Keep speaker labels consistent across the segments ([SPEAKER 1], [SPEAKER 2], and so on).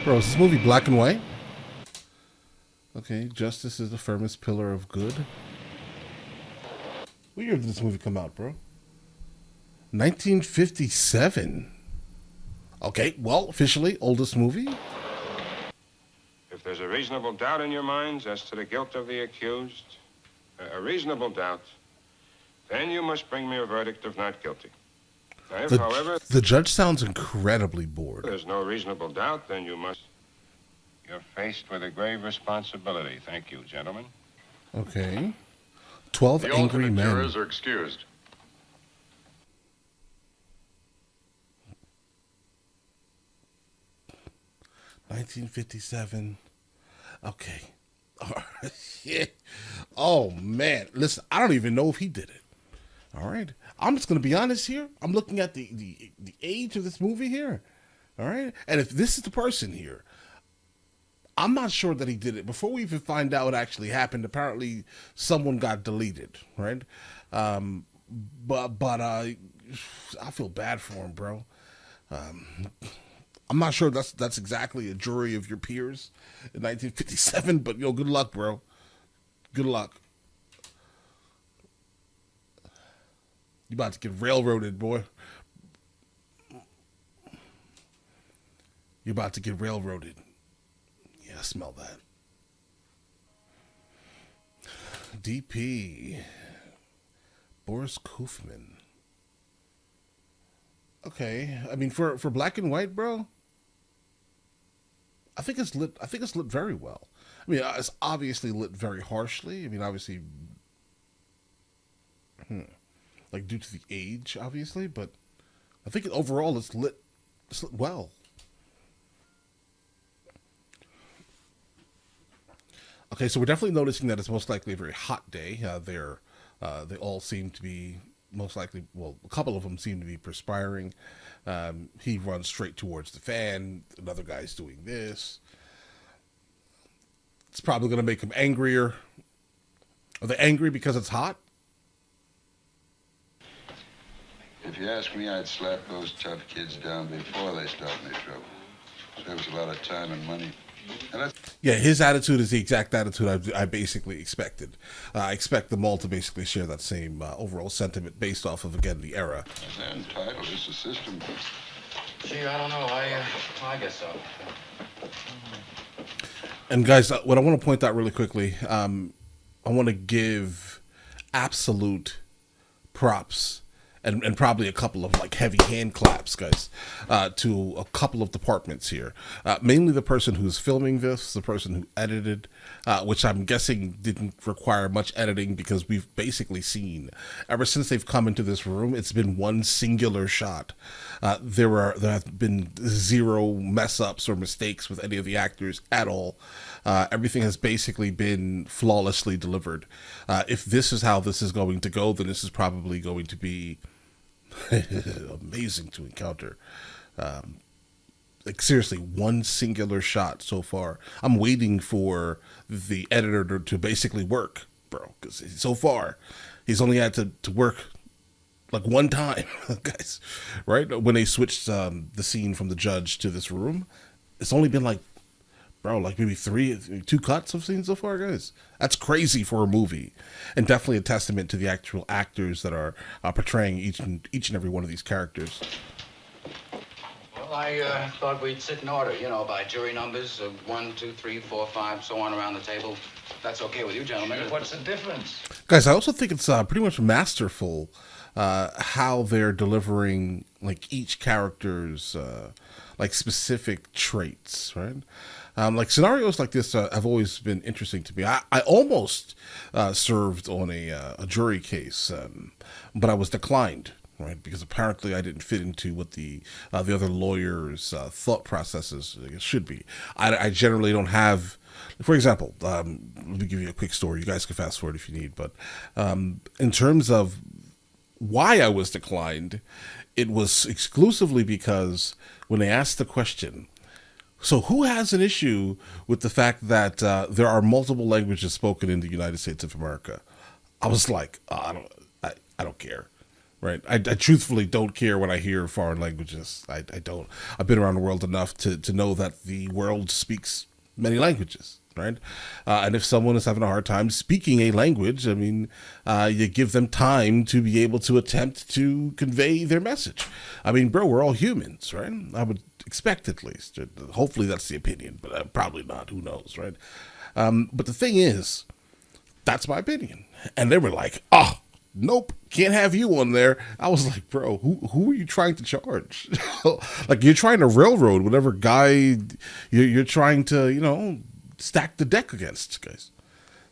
[SPEAKER 1] Bro, is this movie black and white? Okay, justice is the firmest pillar of good. What year did this movie come out, bro? 1957. Okay, well, officially, oldest movie.
[SPEAKER 2] If there's a reasonable doubt in your minds as to the guilt of the accused, a reasonable doubt, then you must bring me a verdict of not guilty. If, however,
[SPEAKER 1] The judge sounds incredibly bored.
[SPEAKER 2] there's no reasonable doubt, then you must... You're faced with a grave responsibility. Thank you, gentlemen.
[SPEAKER 1] Okay. 12
[SPEAKER 3] The
[SPEAKER 1] angry
[SPEAKER 3] alternate
[SPEAKER 1] men.
[SPEAKER 3] jurors are excused.
[SPEAKER 1] $1957. Okay. Shit. Oh, man. Listen, I don't even know if he did it. All right. I'm just going to be honest here. I'm looking at the age of this movie here. All right. And if this is the person here, I'm not sure that he did it. Before we even find out what actually happened, apparently someone got deleted, right? But I feel bad for him, bro. I'm not sure that's exactly a jury of your peers in 1957, but good luck, bro. Good luck. You about to get railroaded, boy. You're about to get railroaded. Yeah, I smell that. DP. Boris Kufman. Okay, I mean for black and white, bro. I think it's lit. I think it's lit very well. I mean, it's obviously lit very harshly. I mean, obviously, like due to the age, obviously, but I think overall it's lit. It's lit well. Okay, so we're definitely noticing that it's most likely a very hot day. They all seem to be most likely, well, a couple of them seem to be perspiring. He runs straight towards the fan. Another guy's doing this. It's probably going to make him angrier. Are they angry because it's hot?
[SPEAKER 4] If you ask me, I'd slap those tough kids down before they start any trouble. Saves a lot of time and money.
[SPEAKER 1] Yeah, his attitude is the exact attitude I basically expected. I expect them all to basically share that same overall sentiment based off of, again, the era.
[SPEAKER 4] They're entitled. It's a system.
[SPEAKER 5] Gee, I don't know. I guess so.
[SPEAKER 1] And guys, what I want to point out really quickly, I want to give absolute props and probably a couple of like heavy hand claps, guys, to a couple of departments here. Mainly the person who's filming this, the person who edited, which I'm guessing didn't require much editing because we've basically seen, ever since they've come into this room, it's been one singular shot. There have been zero mess ups or mistakes with any of the actors at all. Everything has basically been flawlessly delivered. If this is how this is going to go, then this is probably going to be amazing to encounter. Like seriously, one singular shot so far. I'm waiting for the editor to basically work, bro, because so far he's only had to work like one time, guys, right? When they switched the scene from the judge to this room, it's only been like, bro, like maybe two cuts of scenes so far, guys. That's crazy for a movie, and definitely a testament to the actual actors that are portraying each and every one of these characters.
[SPEAKER 5] Well, I thought we'd sit in order, by jury numbers of 1, 2, 3, 4, 5, so on around the table. That's okay with you, gentlemen.
[SPEAKER 6] What's the difference?
[SPEAKER 1] Guys, I also think it's pretty much masterful how they're delivering like each character's like specific traits, right? Like scenarios like this have always been interesting to me. I almost served on a jury case, but I was declined, right? Because apparently I didn't fit into what the other lawyers' thought processes should be. I generally don't have, for example, let me give you a quick story. You guys can fast forward if you need, but in terms of why I was declined, it was exclusively because when they asked the question, so who has an issue with the fact that there are multiple languages spoken in the United States of America? I was like, I don't care. right? I truthfully don't care when I hear foreign languages. I don't. I've been around the world enough to know that the world speaks many languages, right? And if someone is having a hard time speaking a language, I mean, you give them time to be able to attempt to convey their message. I mean, bro, we're all humans, right? I would expect, at least. Hopefully that's the opinion, but probably not. Who knows, right? But the thing is, that's my opinion. And they were like, oh, nope, can't have you on there. I was like, bro, who are you trying to charge? Like, you're trying to railroad whatever guy you're trying to, stack the deck against, guys.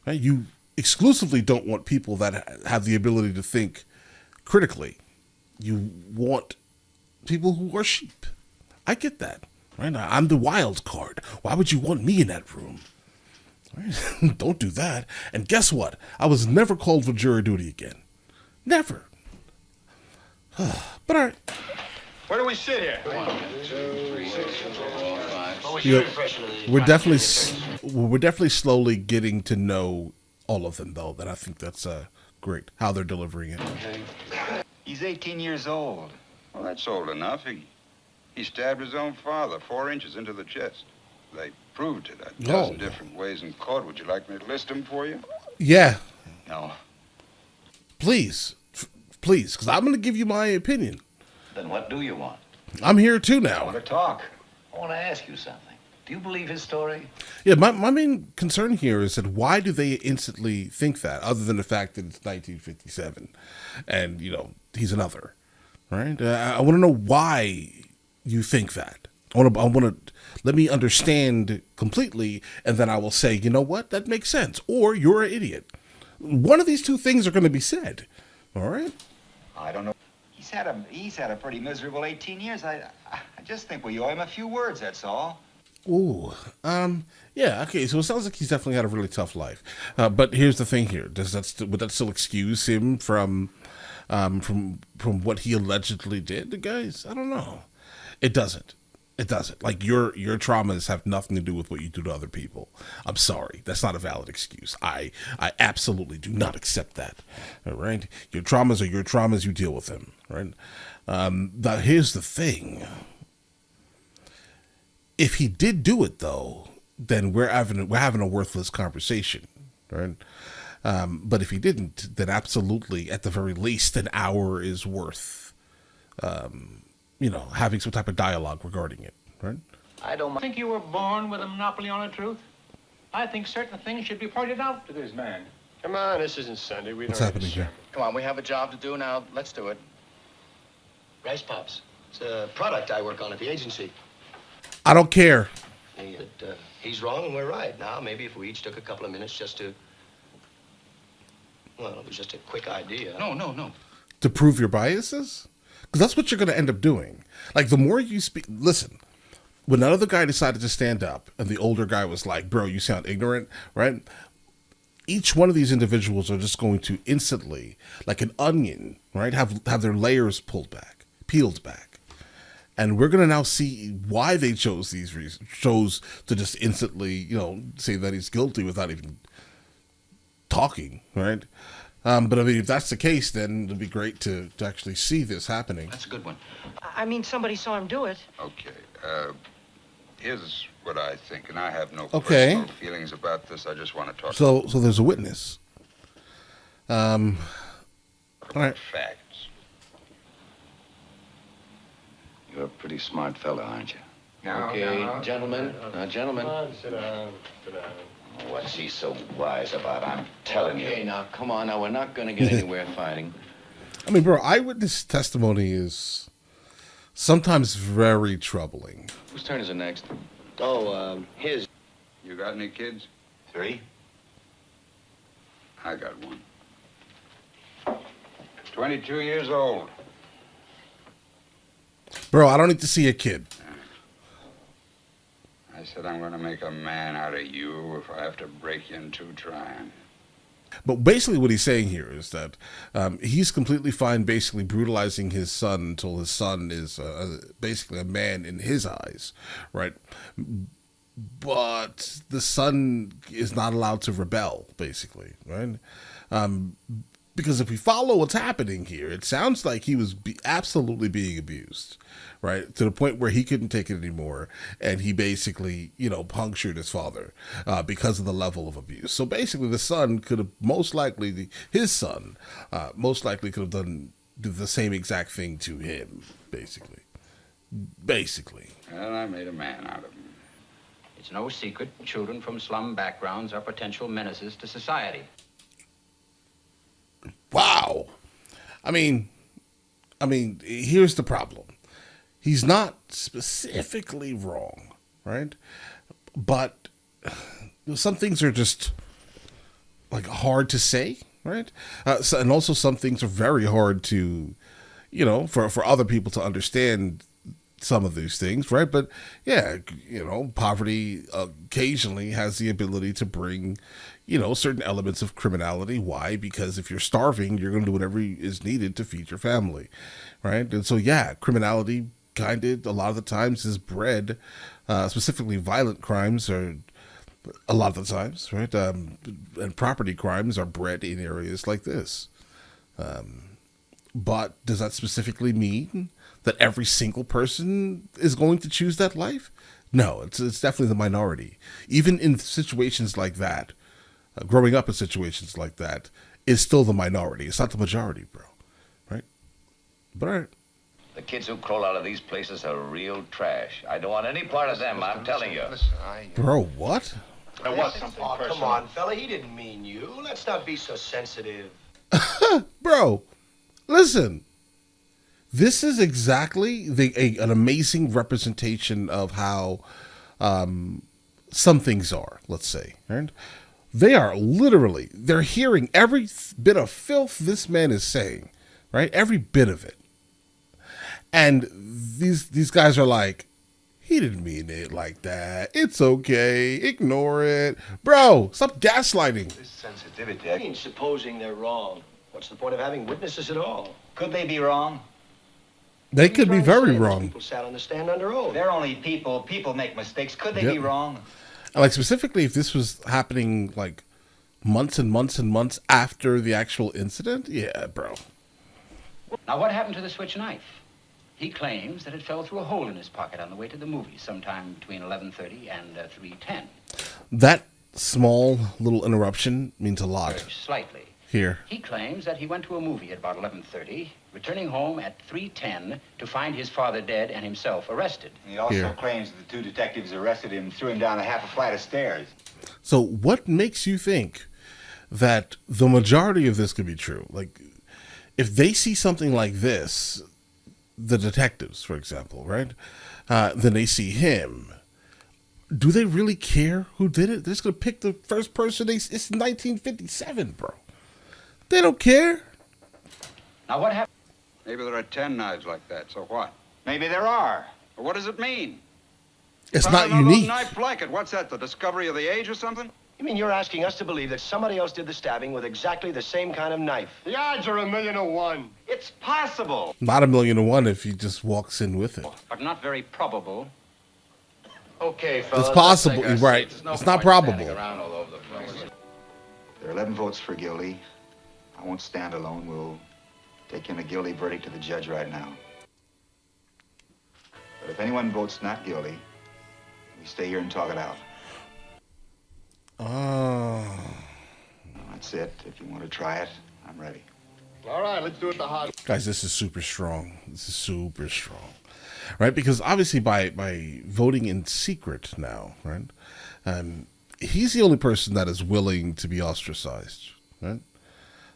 [SPEAKER 1] Right? You exclusively don't want people that have the ability to think critically. You want people who are sheep. I get that, right? I'm the wild card. Why would you want me in that room? Right? Don't do that. And guess what? I was never called for jury duty again. Never. But all right.
[SPEAKER 2] Where do we sit here?
[SPEAKER 1] We're definitely slowly getting to know all of them, though. That I think that's great how they're delivering it.
[SPEAKER 4] He's 18 years old. Well, that's old enough. He stabbed his own father 4 inches into the chest. They proved it a dozen different ways in court. Would you like me to list them for you?
[SPEAKER 1] Yeah.
[SPEAKER 4] No.
[SPEAKER 1] Please, because I'm going to give you my opinion.
[SPEAKER 3] Then what do you want?
[SPEAKER 1] I'm here too
[SPEAKER 3] I
[SPEAKER 1] now.
[SPEAKER 3] want to talk. I want to ask you something. Do you believe his story?
[SPEAKER 1] Yeah, my main concern here is that why do they instantly think that, other than the fact that it's 1957 and, he's another, right? I want to know why you think that. I want to let me understand completely, and then I will say, you know what, that makes sense, or you're an idiot. One of these two things are going to be said, all right?
[SPEAKER 6] I don't know. He's had a pretty miserable 18 years. I just think we owe him a few words, that's all.
[SPEAKER 1] Ooh, yeah, okay, so it sounds like he's definitely had a really tough life. But here's the thing here. Would that still excuse him from what he allegedly did, guys? I don't know. It doesn't. It doesn't. Like, your traumas have nothing to do with what you do to other people. I'm sorry. That's not a valid excuse. I absolutely do not accept that. All right? Your traumas are your traumas. You deal with them. Right? Now, here's the thing. If he did do it, though, then we're having a worthless conversation. Right? But if he didn't, then absolutely, at the very least, an hour is worth having some type of dialogue regarding it, right?
[SPEAKER 3] I don't
[SPEAKER 7] think you were born with a monopoly on the truth? I think certain things should be pointed out to this man.
[SPEAKER 2] Come on, this isn't Sunday.
[SPEAKER 1] What's happening here?
[SPEAKER 5] Come on, we have a job to do now. Let's do it.
[SPEAKER 8] Rice Pops. It's a product I work on at the agency.
[SPEAKER 1] I don't care.
[SPEAKER 8] He's wrong and we're right. Now, maybe if we each took a couple of minutes just to... Well, it was just a quick idea.
[SPEAKER 5] No.
[SPEAKER 1] To prove your biases? Because that's what you're going to end up doing. Like, the more you speak... Listen, when that other guy decided to stand up and the older guy was like, bro, you sound ignorant, right? Each one of these individuals are just going to instantly, like an onion, right, have their layers peeled back. And we're going to now see why they chose these reasons. Chose to just instantly, say that he's guilty without even talking, right? But I mean, if that's the case, then it'd be great to actually see this happening.
[SPEAKER 5] That's a good one.
[SPEAKER 9] I mean, somebody saw him do it.
[SPEAKER 4] Okay. Here's what I think, and I have no
[SPEAKER 1] Okay.
[SPEAKER 4] personal feelings about this. I just want to talk
[SPEAKER 1] So there's a witness. All right.
[SPEAKER 4] facts.
[SPEAKER 3] You're a pretty smart fella, aren't you?
[SPEAKER 5] Okay, gentlemen.
[SPEAKER 2] Sit down.
[SPEAKER 3] What's he so wise about? I'm telling you.
[SPEAKER 5] Okay, now, come on. Now, we're not going to get anywhere fighting.
[SPEAKER 1] I mean, bro, eyewitness testimony is sometimes very troubling.
[SPEAKER 5] Whose turn is it next?
[SPEAKER 8] Oh, his.
[SPEAKER 4] You got any kids?
[SPEAKER 8] 3?
[SPEAKER 4] I got one. 22 years old.
[SPEAKER 1] Bro, I don't need to see a kid.
[SPEAKER 4] I said I'm going to make a man out of you if I have to break you in 2 trying.
[SPEAKER 1] But basically what he's saying here is that he's completely fine basically brutalizing his son until his son is basically a man in his eyes, right? But the son is not allowed to rebel, basically, right? Because if we follow what's happening here, it sounds like he was absolutely being abused, right? To the point where he couldn't take it anymore. And he basically, punctured his father because of the level of abuse. So basically the son could have his son most likely could have done the same exact thing to him, basically.
[SPEAKER 4] Well, I made a man out of him.
[SPEAKER 5] It's no secret children from slum backgrounds are potential menaces to society.
[SPEAKER 1] Wow. I mean, here's the problem. He's not specifically wrong, right? But some things are just like hard to say, right? And also some things are very hard to, for other people to understand some of these things, right? But yeah, poverty occasionally has the ability to bring, certain elements of criminality. Why? Because if you're starving, you're going to do whatever is needed to feed your family, right? And so, yeah, criminality kind of a lot of the times is bred, specifically violent crimes are a lot of the times, right? And property crimes are bred in areas like this. But does that specifically mean that every single person is going to choose that life? No, it's definitely the minority. Even in situations like that, growing up in situations like that is still the minority. It's not the majority, bro. Right? But all right.
[SPEAKER 3] The kids who crawl out of these places are real trash. I don't want any part of them, I'm telling you.
[SPEAKER 1] Bro, what?
[SPEAKER 8] There was something personal. Come on, fella, he didn't mean you. Let's not be so sensitive.
[SPEAKER 1] Bro, listen. This is exactly an amazing representation of how some things are, let's say. Right? They are literally, they're hearing every bit of filth this man is saying, right? Every bit of it. And these guys are like, he didn't mean it like that. It's okay. Ignore it. Bro, stop gaslighting.
[SPEAKER 8] This sensitivity, I mean, supposing they're wrong. What's the point of having witnesses at all?
[SPEAKER 6] Could they be wrong?
[SPEAKER 1] They could be very wrong.
[SPEAKER 8] People sat on the stand under oath.
[SPEAKER 6] They're only people. People make mistakes. Could they be wrong?
[SPEAKER 1] And like specifically if this was happening like months and months and months after the actual incident, yeah, bro.
[SPEAKER 5] Now, what happened to the switch knife? He claims that it fell through a hole in his pocket on the way to the movies sometime between 11:30 and 3:10.
[SPEAKER 1] That small little interruption means a lot.
[SPEAKER 5] Slightly.
[SPEAKER 1] Here.
[SPEAKER 5] He claims that he went to a movie at about 11:30, returning home at 3:10 to find his father dead and himself arrested.
[SPEAKER 6] He also claims that the two detectives arrested him and threw him down a half a flight of stairs.
[SPEAKER 1] So what makes you think that the majority of this could be true? Like, if they see something like this, the detectives, for example, right? Then they see him. Do they really care who did it? They're just going to pick the first person. It's 1957, bro. They don't care.
[SPEAKER 5] Now, what happened?
[SPEAKER 4] Maybe there are 10 knives like that, so what?
[SPEAKER 6] Maybe there are.
[SPEAKER 4] Well, what does it mean?
[SPEAKER 1] It's not
[SPEAKER 4] Another
[SPEAKER 1] unique.
[SPEAKER 4] knife like it. What's that, the discovery of the age or something?
[SPEAKER 8] You mean you're asking us to believe that somebody else did the stabbing with exactly the same kind of knife? The odds are 1,000,000 to 1.
[SPEAKER 6] It's possible.
[SPEAKER 1] Not 1,000,000 to 1 if he just walks in with it.
[SPEAKER 5] But not very probable.
[SPEAKER 8] Okay, fellas.
[SPEAKER 1] It's possible, right? It's not probable.
[SPEAKER 5] Around all over the place.
[SPEAKER 6] There are 11 votes for guilty. I won't stand alone. We'll take in a guilty verdict to the judge right now. But if anyone votes not guilty, we stay here and talk it out.
[SPEAKER 1] Oh.
[SPEAKER 6] That's it. If you want to try it, I'm ready.
[SPEAKER 8] All right, let's do it the hard way.
[SPEAKER 1] Guys, this is super strong. This is super strong. Right? Because obviously by voting in secret now, right? He's the only person that is willing to be ostracized, right?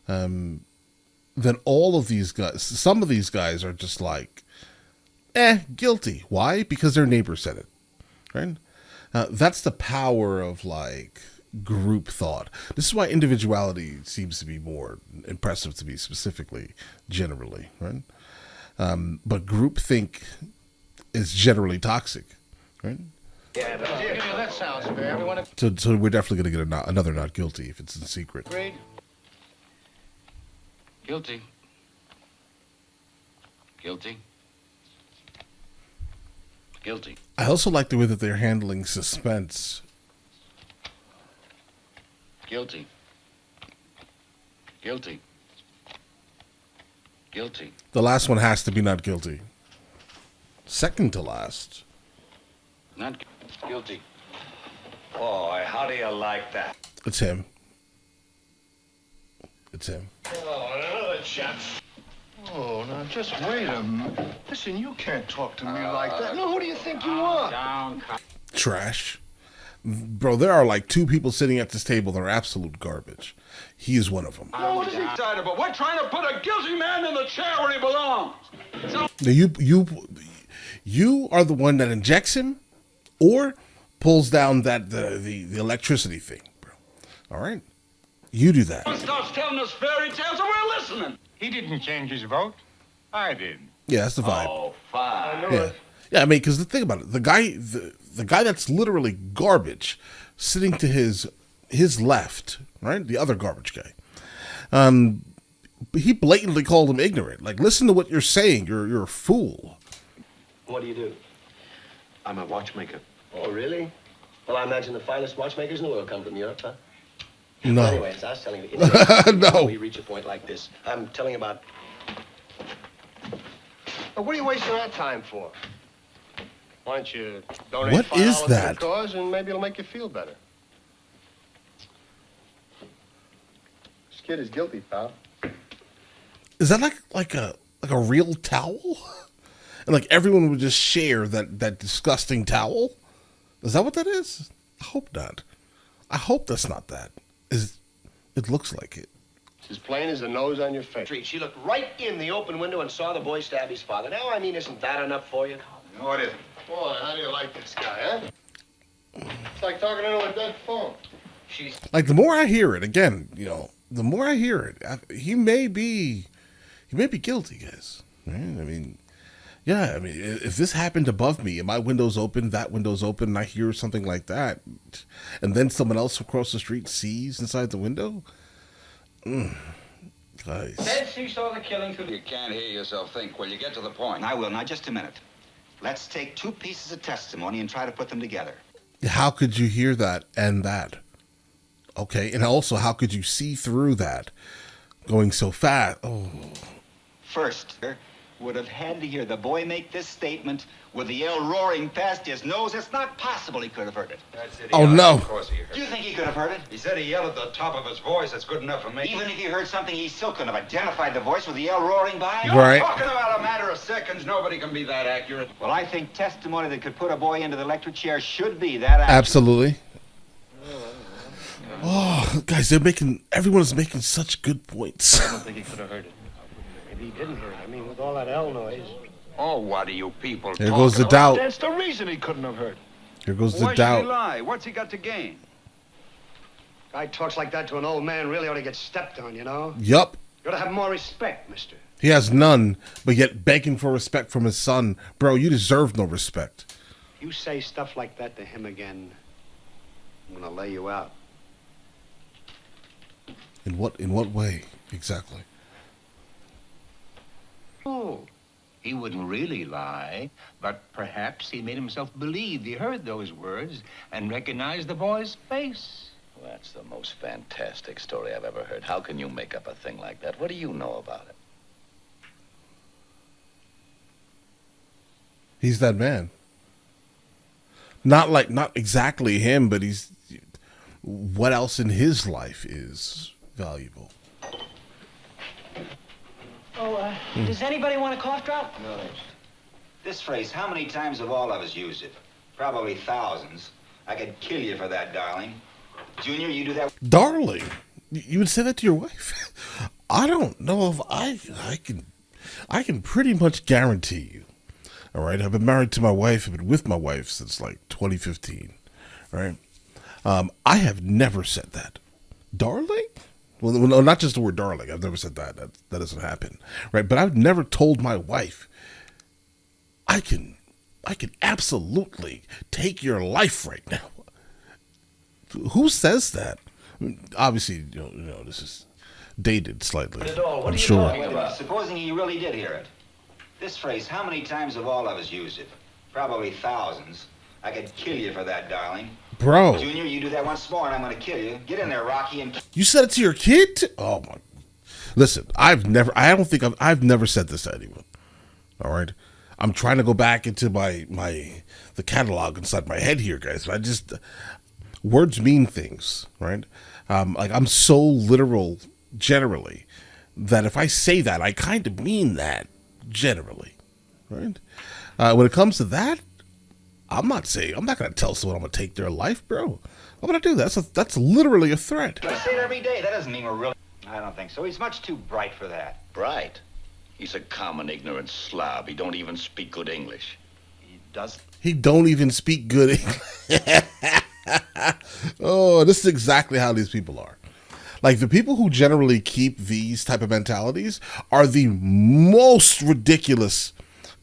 [SPEAKER 1] Then all of these guys, some of these guys are just like, guilty. Why? Because their neighbor said it, right? That's the power of like group thought. This is why individuality seems to be more impressive to me specifically, generally, right? But groupthink is generally toxic, right?
[SPEAKER 8] Yeah, that sounds fair. Everyone
[SPEAKER 1] So we're definitely going to get another not guilty if it's in secret.
[SPEAKER 8] agreed?
[SPEAKER 5] Guilty. Guilty. Guilty.
[SPEAKER 1] I also like the way that they're handling suspense.
[SPEAKER 5] Guilty. Guilty.
[SPEAKER 3] Guilty.
[SPEAKER 1] The last one has to be not guilty. Second to last.
[SPEAKER 3] Not guilty. Boy, how do you like that?
[SPEAKER 1] It's him. It's him.
[SPEAKER 8] Oh, another chap. Oh, now just wait a minute. Listen, you can't talk to me like that. No, who do you think you are?
[SPEAKER 5] Down,
[SPEAKER 1] Trash. Bro, there are like two people sitting at this table that are absolute garbage. He is one of them.
[SPEAKER 8] No, what is he excited about? We're trying to put a guilty man in the chair where he belongs.
[SPEAKER 1] Now you are the one that injects him or pulls down that the electricity thing, bro. All right? You do that.
[SPEAKER 8] He starts telling us fairy tales and we're listening.
[SPEAKER 7] He didn't change his vote. I did.
[SPEAKER 1] Yeah, that's the vibe.
[SPEAKER 3] Oh, fine.
[SPEAKER 1] Yeah. Yeah, I mean, because think about it. The guy that's literally garbage sitting to his left, right? The other garbage guy. He blatantly called him ignorant. Like, listen to what you're saying. You're a fool.
[SPEAKER 8] What do you do?
[SPEAKER 10] I'm a watchmaker.
[SPEAKER 8] Oh, really? Well, I imagine the finest watchmakers in the world come from Europe, huh?
[SPEAKER 1] No.
[SPEAKER 8] Anyways, I was telling you.
[SPEAKER 1] No.
[SPEAKER 8] When we reach a point like this, I'm telling about... Well, what are you wasting our time for? Why don't you donate
[SPEAKER 1] What is
[SPEAKER 8] $5
[SPEAKER 1] that?
[SPEAKER 8] to the cause and maybe it'll make you feel better. This kid is guilty, pal.
[SPEAKER 1] Is that like a real towel? And like everyone would just share that disgusting towel? Is that what that is? I hope not. I hope that's not that. It looks like it.
[SPEAKER 8] It's as plain as the nose on your face. She looked right in the open window and saw the boy stab his father. Now, I mean, isn't that enough for you?
[SPEAKER 4] No, it isn't.
[SPEAKER 8] Boy, how do you like this guy, huh? It's like talking into a dead phone.
[SPEAKER 1] Like the more I hear it, again, the more I hear it, he may be guilty, guys. Right? I mean, yeah. I mean, if this happened above me and my window's open, that window's open, and I hear something like that, and then someone else across the street sees inside the window, guys.
[SPEAKER 5] Said she saw the killing through the...
[SPEAKER 4] You can't hear yourself think. Well, you get to the point.
[SPEAKER 6] I will. Now, just a minute. Let's take two pieces of testimony and try to put them together.
[SPEAKER 1] How could you hear that and that? Okay, and also, how could you see through that going so fast? Oh.
[SPEAKER 6] First, would have had to hear the boy make this statement with the yell roaring past his nose. It's not possible he could have heard it.
[SPEAKER 4] That's it.
[SPEAKER 1] Oh, no.
[SPEAKER 4] Of course he heard.
[SPEAKER 6] Do you think he could have heard it?
[SPEAKER 4] He said he yelled at the top of his voice. That's good enough for me.
[SPEAKER 6] Even if he heard something, he still couldn't have identified the voice with the yell roaring by.
[SPEAKER 4] You're
[SPEAKER 1] Right.
[SPEAKER 4] talking about a matter of seconds. Nobody can be that accurate.
[SPEAKER 6] Well, I think testimony that could put a boy into the electric chair should be that accurate.
[SPEAKER 1] Absolutely. Oh, guys, everyone's making such good points.
[SPEAKER 10] I don't think he could have heard it.
[SPEAKER 8] Maybe he didn't hear it. I mean, with all that L noise.
[SPEAKER 4] Oh, what are you people
[SPEAKER 1] There goes the
[SPEAKER 4] talking
[SPEAKER 1] doubt.
[SPEAKER 8] That's the reason he couldn't have heard it.
[SPEAKER 1] Here goes
[SPEAKER 4] about?
[SPEAKER 1] the
[SPEAKER 4] Why should he
[SPEAKER 1] doubt.
[SPEAKER 4] lie? What's he got to gain?
[SPEAKER 8] Guy talks like that to an old man really ought to get stepped on, you know?
[SPEAKER 1] Yup.
[SPEAKER 8] You ought to have more respect, mister.
[SPEAKER 1] He has none, but yet begging for respect from his son. Bro, you deserve no respect.
[SPEAKER 8] You say stuff like that to him again, I'm gonna lay you out.
[SPEAKER 1] In what way exactly?
[SPEAKER 10] Oh, he wouldn't really lie, but perhaps he made himself believe he heard those words and recognized the boy's face.
[SPEAKER 3] Well, that's the most fantastic story I've ever heard. How can you make up a thing like that? What do you know about it?
[SPEAKER 1] He's that man. Not exactly him, but he's what else in his life is valuable.
[SPEAKER 9] Oh, does anybody want a cough drop?
[SPEAKER 6] No. This phrase, how many times have all of us used it? Probably thousands. I could kill you for that, darling. Junior, you do that.
[SPEAKER 1] Darling, you would say that to your wife? I don't know if I can pretty much guarantee you. All right, I've been married to my wife. I've been with my wife since like 2015. Right, I have never said that, darling. Well, no, not just the word darling. I've never said that. That doesn't happen, right? But I've never told my wife, I can absolutely take your life right now. Who says that? I mean, obviously, you know, this is dated slightly. I'm sure.
[SPEAKER 6] Wait a minute. Supposing he really did hear it. This phrase, how many times have all of us used it? Probably thousands. I could kill you for that, darling.
[SPEAKER 1] Bro.
[SPEAKER 6] Junior, you do that once more and I'm gonna kill you. Get in there, Rocky, and...
[SPEAKER 1] You said it to your kid? Oh, my. Listen, I don't think I've never said this to anyone. All right. I'm trying to go back into the catalog inside my head here, guys. Words mean things, right? Like I'm so literal generally that if I say that, I kind of mean that generally, right? When it comes to that, I'm not going to tell someone I'm going to take their life, bro. I'm going to do that. That's literally a threat.
[SPEAKER 6] I say it every day. That doesn't mean we're really... I don't think so. He's much too bright for that.
[SPEAKER 3] Bright? He's a common ignorant slob. He don't even speak good English.
[SPEAKER 1] He don't even speak good English. Oh, this is exactly how these people are. Like, the people who generally keep these type of mentalities are the most ridiculous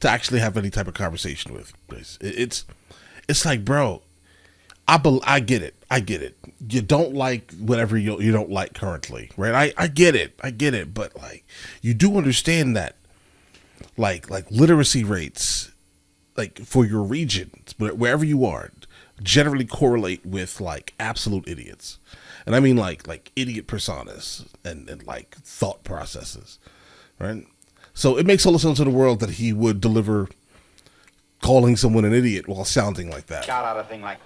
[SPEAKER 1] to actually have any type of conversation with. It's like, bro, I get it. I get it. You don't like whatever you don't like currently, right? I get it. But like, you do understand that, like literacy rates, like for your region, wherever you are, generally correlate with like absolute idiots. And I mean like idiot personas and like thought processes, right? So it makes all the sense in the world that he would deliver calling someone an idiot while sounding like that.
[SPEAKER 6] Shout out a thing like...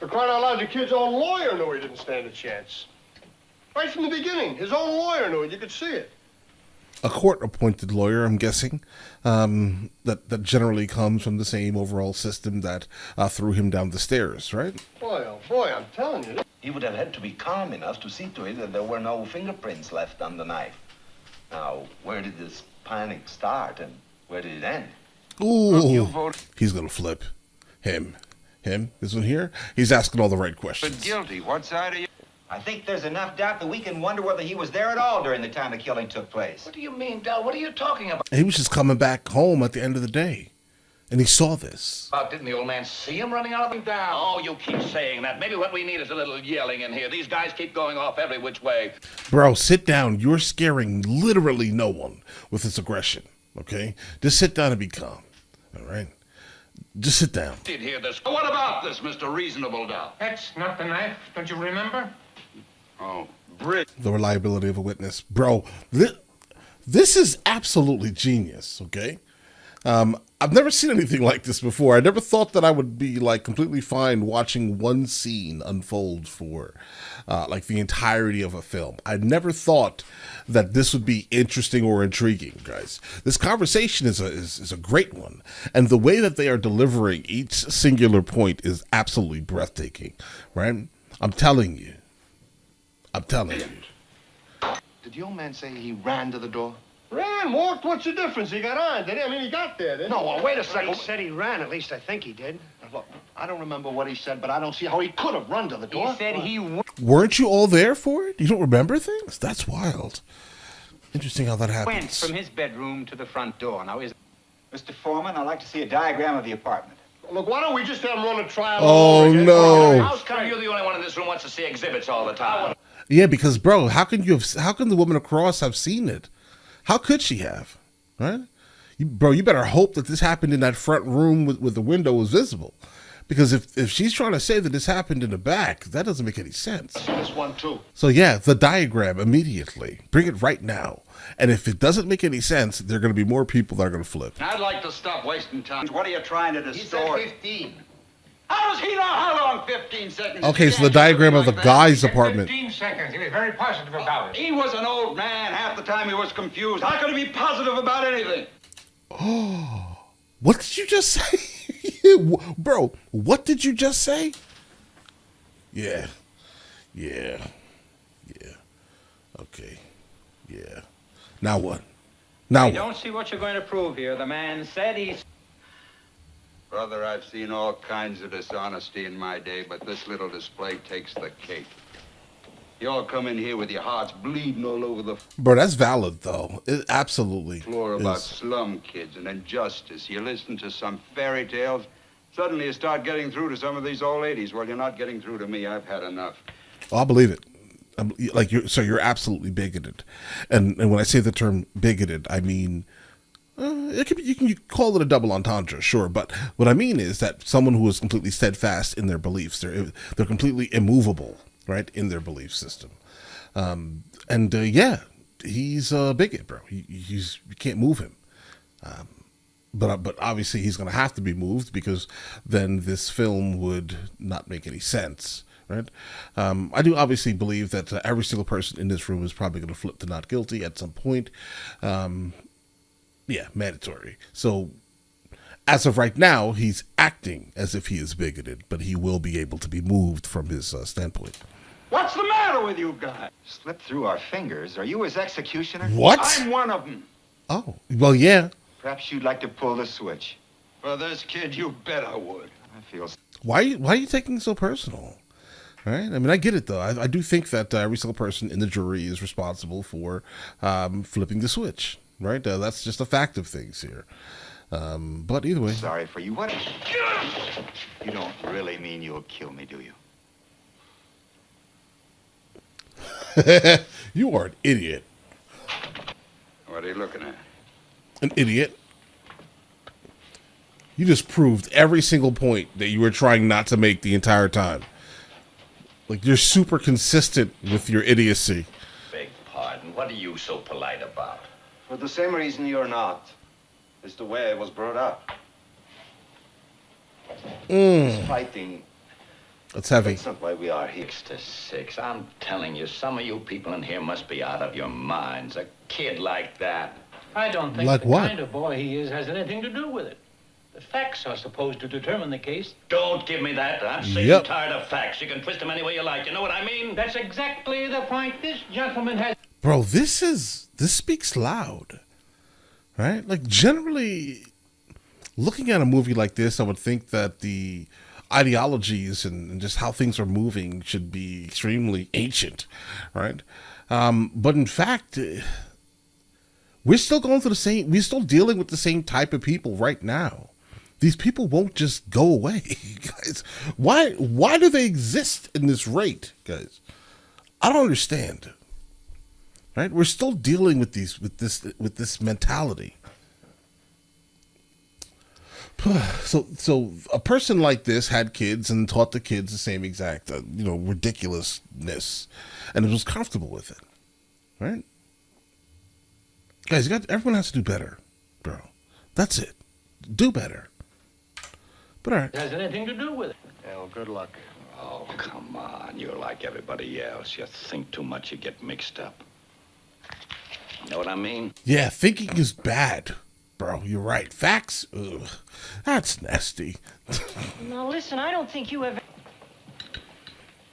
[SPEAKER 8] For crying out loud, your kid's own lawyer knew he didn't stand a chance. Right from the beginning, his own lawyer knew it. You could see it.
[SPEAKER 1] A court-appointed lawyer, I'm guessing, that generally comes from the same overall system that threw him down the stairs, right?
[SPEAKER 8] Boy, oh boy, I'm telling you.
[SPEAKER 11] He would have had to be calm enough to see to it that there were no fingerprints left on the knife. Now, where did this panic start and where did it end?
[SPEAKER 1] Ooh, he's gonna flip. Him, this one here, he's asking all the right questions.
[SPEAKER 4] But guilty, what side are you?
[SPEAKER 6] I think there's enough doubt that we can wonder whether he was there at all during the time the killing took place.
[SPEAKER 5] What do you mean, Del? What are you talking about?
[SPEAKER 1] He was just coming back home at the end of the day, and he saw this.
[SPEAKER 5] Didn't the old man see him running out of the down?
[SPEAKER 3] Oh, you keep saying that. Maybe what we need is a little yelling in here. These guys keep going off every which way.
[SPEAKER 1] Bro, sit down. You're scaring literally no one with this aggression, okay? Just sit down and be calm, all right? Just sit down.
[SPEAKER 3] Did hear this. What about this, Mr. Reasonable Doubt?
[SPEAKER 7] That's not the knife, don't you remember?
[SPEAKER 4] Oh,
[SPEAKER 1] The reliability of a witness. Bro, this is absolutely genius, okay? I've never seen anything like this before. I never thought that I would be like completely fine watching one scene unfold for like the entirety of a film. I never thought that this would be interesting or intriguing, guys. This conversation is a great one. And the way that they are delivering each singular point is absolutely breathtaking, right? I'm telling you.
[SPEAKER 8] Did the old man say he ran to the door? Ran, walked, what's the difference? He got on, did he? I mean, he got there, didn't he?
[SPEAKER 10] No, well, wait a second.
[SPEAKER 9] He said he ran. At least I think he did.
[SPEAKER 8] Look, I don't remember what he said, but I don't see how he could have run to the door.
[SPEAKER 9] He said he...
[SPEAKER 1] Weren't you all there for it? You don't remember things? That's wild. Interesting how that happens.
[SPEAKER 12] Went from his bedroom to the front door. Now,
[SPEAKER 6] Mr. Foreman, I'd like to see a diagram of the apartment.
[SPEAKER 8] Look, why don't we just have him run a trial?
[SPEAKER 1] Oh, no.
[SPEAKER 3] How come you're the only one in this room who wants to see exhibits all the time?
[SPEAKER 1] Yeah, because, bro, how can the woman across have seen it? How could she have? Right? You better hope that this happened in that front room with the window was visible. Because if she's trying to say that this happened in the back, that doesn't make any sense.
[SPEAKER 8] This one, too.
[SPEAKER 1] So, yeah, the diagram immediately. Bring it right now. And if it doesn't make any sense, there are going to be more people that are going to flip.
[SPEAKER 3] I'd like to stop wasting time.
[SPEAKER 4] What are you trying to distort?
[SPEAKER 8] He said 15.
[SPEAKER 3] How does he know how long 15 seconds?
[SPEAKER 1] Okay, so the diagram of the guy's apartment.
[SPEAKER 7] 15 seconds. He was very positive about it.
[SPEAKER 4] He was an old man. Half the time he was confused. How could he be positive about anything?
[SPEAKER 1] Oh, what did you just say? Bro, what did you just say? Yeah. Okay. Yeah. Now what?
[SPEAKER 12] I don't see what you're going to prove here. The man said he's...
[SPEAKER 4] Brother, I've seen all kinds of dishonesty in my day, but this little display takes the cake. You all come in here with your hearts bleeding all over the
[SPEAKER 1] Bro, that's valid, though. It absolutely
[SPEAKER 4] floor about
[SPEAKER 1] is.
[SPEAKER 4] slum kids and injustice. You listen to some fairy tales, suddenly you start getting through to some of these old ladies. Well, you're not getting through to me. I've had enough.
[SPEAKER 1] Oh, I believe it. You're absolutely bigoted. And when I say the term bigoted, I mean... you can call it a double entendre, sure, but what I mean is that someone who is completely steadfast in their beliefs, they're completely immovable, right, in their belief system. Yeah, he's a bigot, bro. You can't move him. But obviously he's going to have to be moved because then this film would not make any sense, right? I do obviously believe that every single person in this room is probably going to flip to not guilty at some point. Yeah, mandatory. So as of right now, he's acting as if he is bigoted, but he will be able to be moved from his standpoint.
[SPEAKER 6] What's the matter with you guys? Slipped through our fingers. Are you his executioner?
[SPEAKER 1] What?
[SPEAKER 6] I'm one of them.
[SPEAKER 1] Oh, well, yeah.
[SPEAKER 6] Perhaps you'd like to pull the switch.
[SPEAKER 4] For this kid, you bet I would.
[SPEAKER 6] I feel...
[SPEAKER 1] Why are you taking it so personal? Right? I mean, I get it, though. I do think that every single person in the jury is responsible for flipping the switch, right? That's just a fact of things here. But either way.
[SPEAKER 6] Sorry for you. What? You don't really mean you'll kill me, do you?
[SPEAKER 1] You are an idiot.
[SPEAKER 4] What are you looking at?
[SPEAKER 1] An idiot. You just proved every single point that you were trying not to make the entire time. Like, you're super consistent with your idiocy.
[SPEAKER 3] Beg pardon. What are you so polite about?
[SPEAKER 11] For the same reason you're not. It's the way I was brought up. This fighting...
[SPEAKER 1] That's heavy.
[SPEAKER 11] That's not why we are here.
[SPEAKER 3] 6 to 6. I'm telling you, some of you people in here must be out of your minds. A kid like that.
[SPEAKER 7] I don't think
[SPEAKER 1] Like
[SPEAKER 7] the
[SPEAKER 1] what?
[SPEAKER 7] kind of boy he is has anything to do with it. The facts are supposed to determine the case.
[SPEAKER 3] Don't give me that. I'm sick and tired of facts. You can twist them any way you like. You know what I mean?
[SPEAKER 7] That's exactly the point this gentleman has.
[SPEAKER 1] Bro, this speaks loud. Right? Like, generally, looking at a movie like this, I would think that the ideologies and just how things are moving should be extremely ancient, right? But in fact, we're still we're still dealing with the same type of people right now. These people won't just go away, guys. Why do they exist in this rate, guys? I don't understand. Right? We're still dealing with this mentality. So a person like this had kids and taught the kids the same exact, ridiculousness, and was comfortable with it, right? Guys, everyone has to do better, bro. That's it. Do better. But all right.
[SPEAKER 7] It has anything to do with it.
[SPEAKER 11] Well, good luck.
[SPEAKER 3] Oh, come on. You're like everybody else. You think too much, you get mixed up. You know what I mean?
[SPEAKER 1] Yeah, thinking is bad. Bro, you're right. Facts? Ugh, that's nasty.
[SPEAKER 13] Now, listen, I don't think you ever...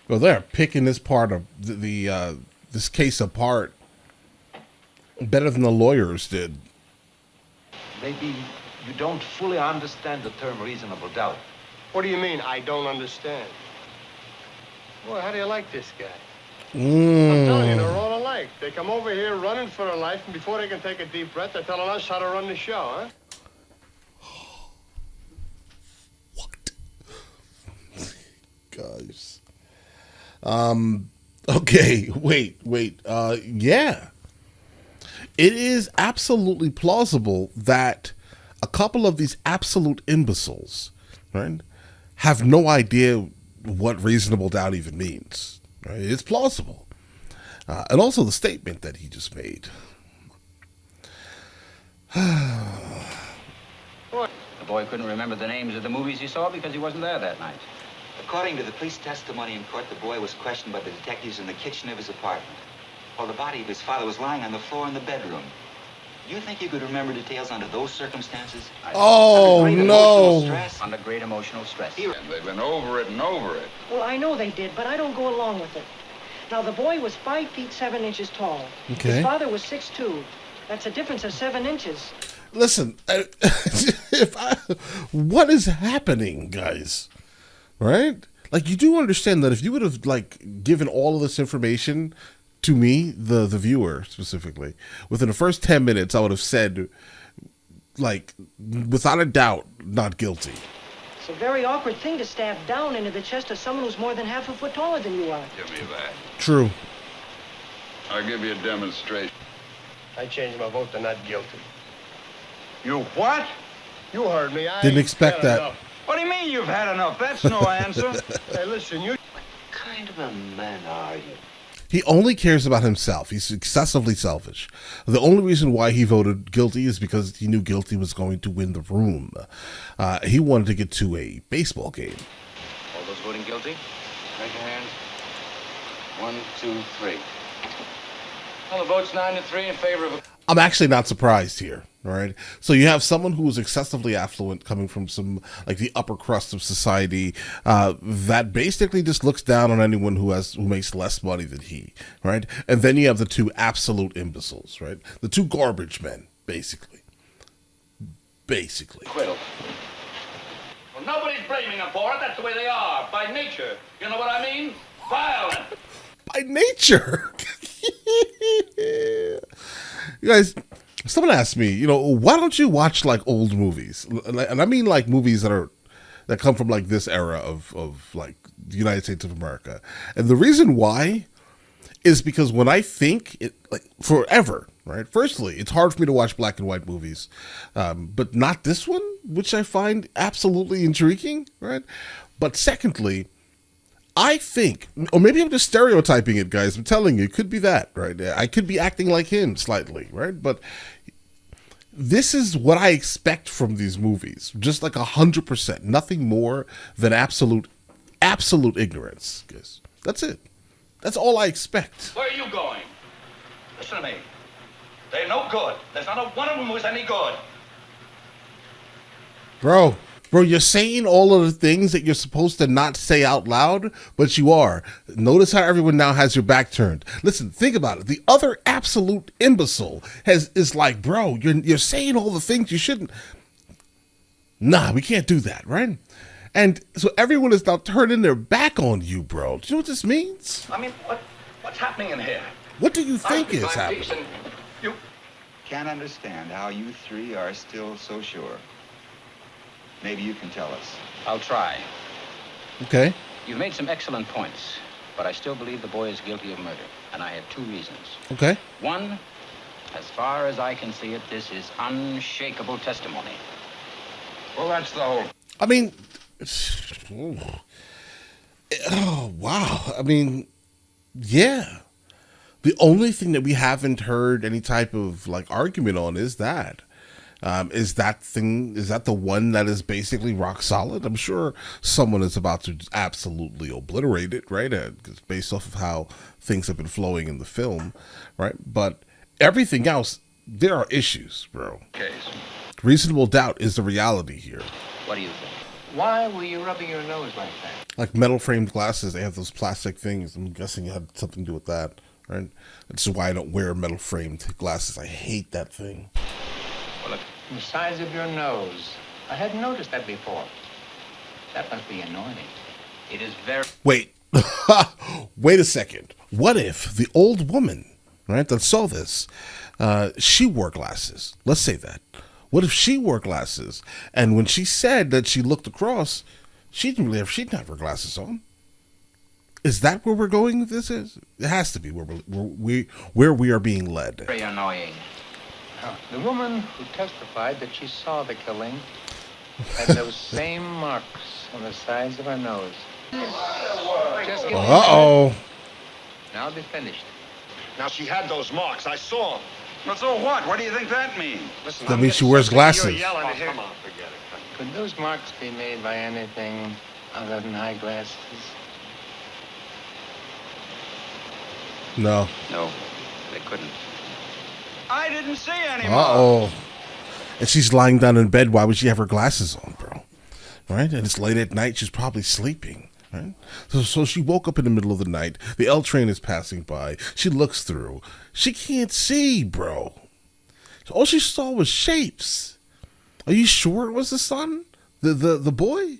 [SPEAKER 1] Well, they're picking this part of this case apart better than the lawyers did.
[SPEAKER 11] Maybe you don't fully understand the term reasonable doubt.
[SPEAKER 8] What do you mean, I don't understand? Well, how do you like this guy? I'm
[SPEAKER 1] Mm.
[SPEAKER 8] telling you, they're all alike. They come over here running for their life, and before they can take a deep breath, they're telling us how to run the show, huh?
[SPEAKER 1] What? Guys. Okay, wait. Yeah. It is absolutely plausible that a couple of these absolute imbeciles, right, have no idea what reasonable doubt even means. Right? It's plausible. And also the statement that he just made.
[SPEAKER 12] The boy couldn't remember the names of the movies he saw because he wasn't there that night.
[SPEAKER 6] According to the police testimony in court, the boy was questioned by the detectives in the kitchen of his apartment, while the body of his father was lying on the floor in the bedroom. Do you think he could remember details under those circumstances?
[SPEAKER 1] Oh, no.
[SPEAKER 12] Under great emotional stress.
[SPEAKER 4] And they've been over it and over it.
[SPEAKER 13] Well, I know they did, but I don't go along with it. Now, the boy was 5 feet 7 inches tall.
[SPEAKER 1] Okay.
[SPEAKER 13] His father was 6'2". That's a difference of 7 inches.
[SPEAKER 1] Listen, what is happening, guys? Right? Like, you do understand that if you would have, given all of this information to me, the viewer specifically, within the first 10 minutes, I would have said, without a doubt, not guilty.
[SPEAKER 13] It's a very awkward thing to stab down into the chest of someone who's more than half a foot taller than you are.
[SPEAKER 4] Give me that.
[SPEAKER 1] True.
[SPEAKER 4] I'll give you a demonstration.
[SPEAKER 8] I changed my vote to not guilty. You what? You heard me. I
[SPEAKER 1] Didn't
[SPEAKER 8] ain't
[SPEAKER 1] expect
[SPEAKER 8] had
[SPEAKER 1] that.
[SPEAKER 8] enough.
[SPEAKER 6] What do you mean you've had enough? That's no answer.
[SPEAKER 8] Hey, listen, you...
[SPEAKER 11] What kind of a man are you?
[SPEAKER 1] He only cares about himself. He's excessively selfish. The only reason why he voted guilty is because he knew guilty was going to win the room. He wanted to get to a baseball game.
[SPEAKER 5] All those voting guilty, raise your hands. 1, 2, 3. Well, the vote's 9-3 in favor of.
[SPEAKER 1] I'm actually not surprised here. All right. So you have someone who is excessively affluent coming from some, like, the upper crust of society, that basically just looks down on anyone who makes less money than he. Right. And then you have the two absolute imbeciles. Right. The two garbage men, basically.
[SPEAKER 5] Acquittal. Well, nobody's blaming them for it. That's the way they are, by nature. You know what I mean? Violent.
[SPEAKER 1] By nature. You guys, someone asked me, why don't you watch like old movies? And I mean like movies that come from like this era of like the United States of America. And the reason why is because when I think it, like, forever, right? Firstly, it's hard for me to watch black and white movies, but not this one, which I find absolutely intriguing, right? But secondly, I think, or maybe I'm just stereotyping it, guys. I'm telling you, it could be that, right? I could be acting like him slightly, right? But this is what I expect from these movies. Just like 100%. Nothing more than absolute ignorance, guys. That's it. That's all I expect.
[SPEAKER 3] Where are you going? Listen to me. They're no good. There's not a one of them who's any good.
[SPEAKER 1] Bro, you're saying all of the things that you're supposed to not say out loud, but you are. Notice how everyone now has your back turned. Listen, think about it. The other absolute imbecile is like, bro, you're saying all the things you shouldn't. Nah, we can't do that, right? And so everyone is now turning their back on you, bro. Do you know what this means?
[SPEAKER 3] I mean, what's happening in here?
[SPEAKER 1] What do you think is happening?
[SPEAKER 3] You
[SPEAKER 6] Can't understand how you three are still so sure. Maybe you can tell us.
[SPEAKER 12] I'll try.
[SPEAKER 1] Okay.
[SPEAKER 12] You've made some excellent points, but I still believe the boy is guilty of murder, and I have two reasons.
[SPEAKER 1] Okay.
[SPEAKER 12] One, as far as I can see it, this is unshakable testimony.
[SPEAKER 3] Well, that's the whole.
[SPEAKER 1] I mean, oh, wow. I mean, yeah. The only thing that we haven't heard any type of like argument on is that. Is that the one that is basically rock solid? I'm sure someone is about to absolutely obliterate it, right? Based off of how things have been flowing in the film, right? But everything else, there are issues, bro.
[SPEAKER 3] Case.
[SPEAKER 1] Reasonable doubt is the reality here.
[SPEAKER 12] What do you think?
[SPEAKER 7] Why were you rubbing your nose like that?
[SPEAKER 1] Like metal framed glasses, they have those plastic things. I'm guessing it had something to do with that, right? That's why I don't wear metal framed glasses. I hate that thing.
[SPEAKER 7] Well, look, the size of your nose. I hadn't noticed that before. That must be annoying.
[SPEAKER 12] It is very...
[SPEAKER 1] Wait. Wait a second. What if the old woman, right, that saw this, she wore glasses? Let's say that. What if she wore glasses, and when she said that she looked across, she didn't have her glasses on? Is that where we're going with this? It has to be where we are being led.
[SPEAKER 12] Very annoying.
[SPEAKER 7] The woman who testified that she saw the killing had those same marks on the sides of her nose. Just give me a
[SPEAKER 1] Uh-oh.
[SPEAKER 7] minute. Now I'll be finished.
[SPEAKER 3] Now, she had those marks. I saw them.
[SPEAKER 4] Well, so what? What do you think that means?
[SPEAKER 3] Listen,
[SPEAKER 1] That
[SPEAKER 3] I'm
[SPEAKER 1] means she
[SPEAKER 3] getting
[SPEAKER 1] wears
[SPEAKER 3] so sick of
[SPEAKER 1] glasses.
[SPEAKER 3] you yelling
[SPEAKER 7] Oh,
[SPEAKER 3] here.
[SPEAKER 7] come on, forget it. Could those marks be made by anything other than eyeglasses?
[SPEAKER 1] No.
[SPEAKER 6] No, they couldn't.
[SPEAKER 4] I didn't see any more.
[SPEAKER 1] Uh-oh. And she's lying down in bed. Why would she have her glasses on, bro? Right? And it's late at night. She's probably sleeping. Right? So she woke up in the middle of the night. The L train is passing by. She looks through. She can't see, bro. So all she saw was shapes. Are you sure it was the son? The boy?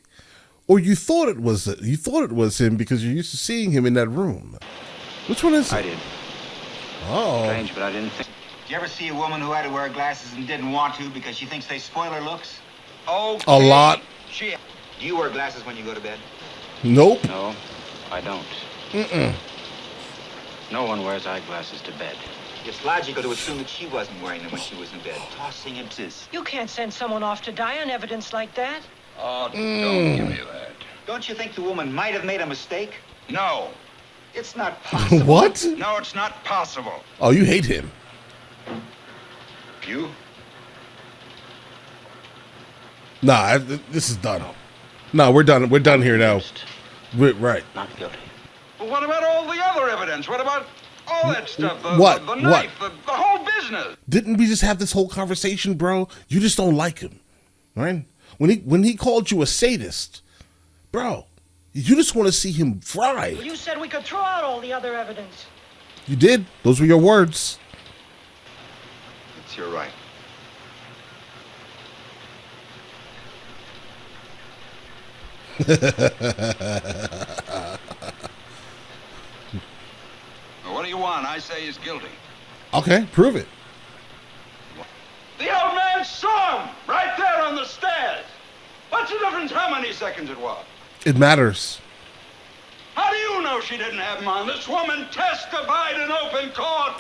[SPEAKER 1] Or you thought it was him because you're used to seeing him in that room. Which one is it?
[SPEAKER 6] I did.
[SPEAKER 1] Oh.
[SPEAKER 6] Strange, but I didn't think.
[SPEAKER 5] Did you ever see a woman who had to wear glasses and didn't want to because she thinks they spoil her looks?
[SPEAKER 4] Okay.
[SPEAKER 1] A lot.
[SPEAKER 5] Do you wear glasses when you go to bed?
[SPEAKER 1] Nope.
[SPEAKER 12] No, I don't.
[SPEAKER 1] Mm-mm.
[SPEAKER 12] No one wears eyeglasses to bed.
[SPEAKER 5] It's logical to assume that she wasn't wearing them when she was in bed. Tossing and
[SPEAKER 13] You can't send someone off to die on evidence like that.
[SPEAKER 3] Oh, don't give me that.
[SPEAKER 5] Don't you think the woman might have made a mistake?
[SPEAKER 4] No.
[SPEAKER 3] It's not possible.
[SPEAKER 1] What?
[SPEAKER 3] No, it's not possible.
[SPEAKER 1] Oh, you hate him.
[SPEAKER 3] You?
[SPEAKER 1] Nah, this is done. No, we're done. We're done here now. Right.
[SPEAKER 6] Not guilty.
[SPEAKER 3] Well, what about all the other evidence? What about all that stuff?
[SPEAKER 1] What?
[SPEAKER 3] The knife, the whole business.
[SPEAKER 1] Didn't we just have this whole conversation, bro? You just don't like him, right? When he called you a sadist, bro, you just want to see him fry.
[SPEAKER 13] Well, you said we could throw out all the other evidence.
[SPEAKER 1] You did. Those were your words.
[SPEAKER 3] It's your right. Well, what do you want? I say he's guilty.
[SPEAKER 1] Okay, prove it.
[SPEAKER 3] The old man saw him right there on the stairs. What's the difference how many seconds it was?
[SPEAKER 1] It matters.
[SPEAKER 3] How do you know she didn't have him on? This woman testified in open court.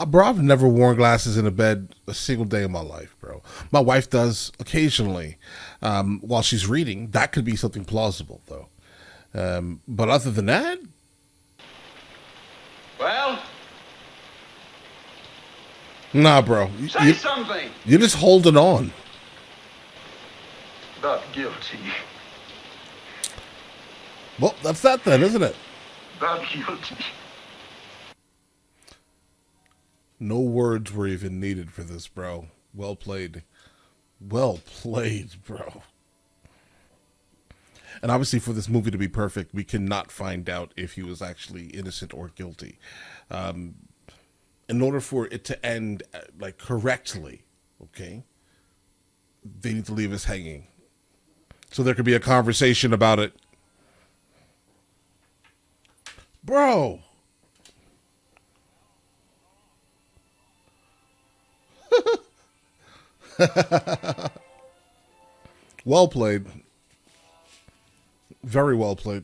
[SPEAKER 1] Bro, I've never worn glasses in a bed a single day of my life, bro. My wife does occasionally while she's reading. That could be something plausible, though. But other than that...
[SPEAKER 3] Well?
[SPEAKER 1] Nah, bro.
[SPEAKER 3] Say something.
[SPEAKER 1] You're just holding on.
[SPEAKER 8] Not guilty.
[SPEAKER 1] Well, that's that then, isn't it?
[SPEAKER 8] Not guilty.
[SPEAKER 1] No words were even needed for this, bro. Well played. Well played, bro. And obviously for this movie to be perfect, we cannot find out if he was actually innocent or guilty. In order for it to end like correctly, okay, they need to leave us hanging. So there could be a conversation about it. Bro. Well played. Very well played.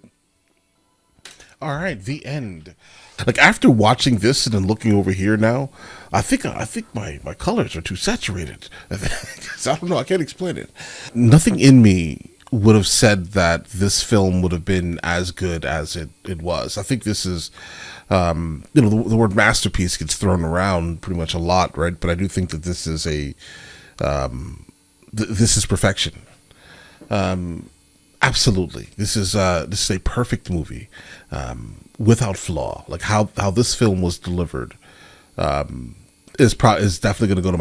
[SPEAKER 1] All right, the end. Like after watching this and then looking over here now, I think my colors are too saturated. I don't know. I can't explain it. Nothing in me would have said that this film would have been as good as it was. I think this is, the word masterpiece gets thrown around pretty much a lot, right? But I do think that this is this is perfection. Absolutely, this is a perfect movie, without flaw. Like how this film was delivered, is definitely going to go to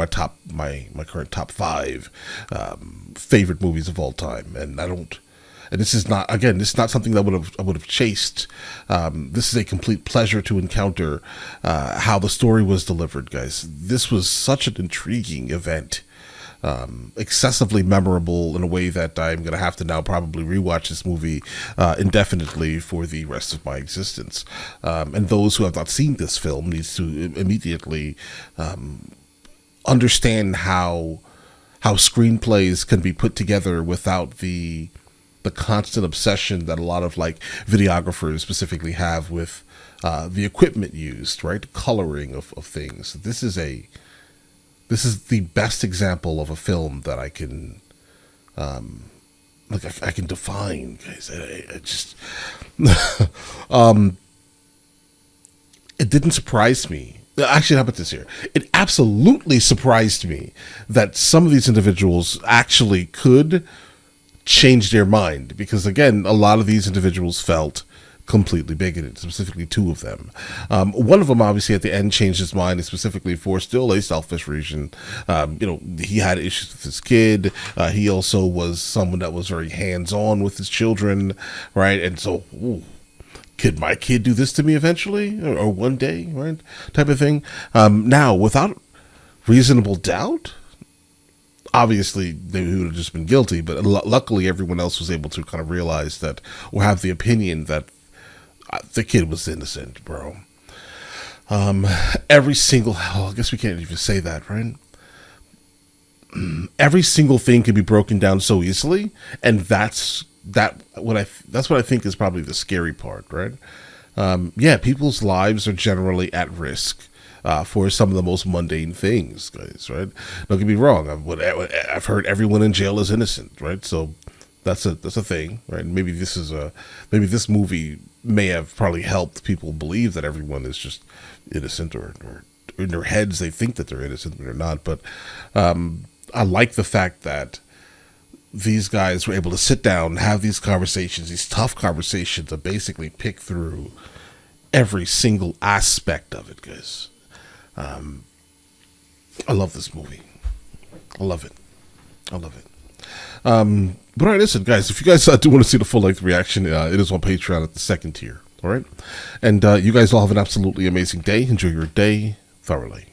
[SPEAKER 1] my current top 5 favorite movies of all time. And this is not something that I would have chased. This is a complete pleasure to encounter how the story was delivered, guys. This was such an intriguing event. Excessively memorable in a way that I'm going to have to now probably rewatch this movie indefinitely for the rest of my existence. And those who have not seen this film needs to immediately understand how screenplays can be put together without the constant obsession that a lot of like videographers specifically have with the equipment used, right? Coloring of things. This is the best example of a film that I can, I can define, guys. I just, it didn't surprise me. Actually, how about this here? It absolutely surprised me that some of these individuals actually could change their mind, because again, a lot of these individuals felt completely bigoted, specifically 2 of them. One of them obviously at the end changed his mind, specifically for still a selfish reason. He had issues with his kid. He also was someone that was very hands-on with his children, right? And so, could my kid do this to me eventually or one day, right? Type of thing. Now, without reasonable doubt, obviously they would have just been guilty, but luckily everyone else was able to kind of realize that, or have the opinion that the kid was innocent, bro. Every single, I guess we can't even say that, right? Every single thing can be broken down so easily, and that's what I think is probably the scary part, right? People's lives are generally at risk for some of the most mundane things, guys, right? Don't get me wrong. I've heard everyone in jail is innocent, right? So That's a thing, right? Maybe this movie may have probably helped people believe that everyone is just innocent, or in their heads they think that they're innocent, but they're not. But I like the fact that these guys were able to sit down and have these conversations, these tough conversations, to basically pick through every single aspect of it, guys. I love this movie. I love it. But all right, listen, guys, if you guys do want to see the full-length reaction, it is on Patreon at the 2nd tier, all right? And you guys all have an absolutely amazing day. Enjoy your day thoroughly.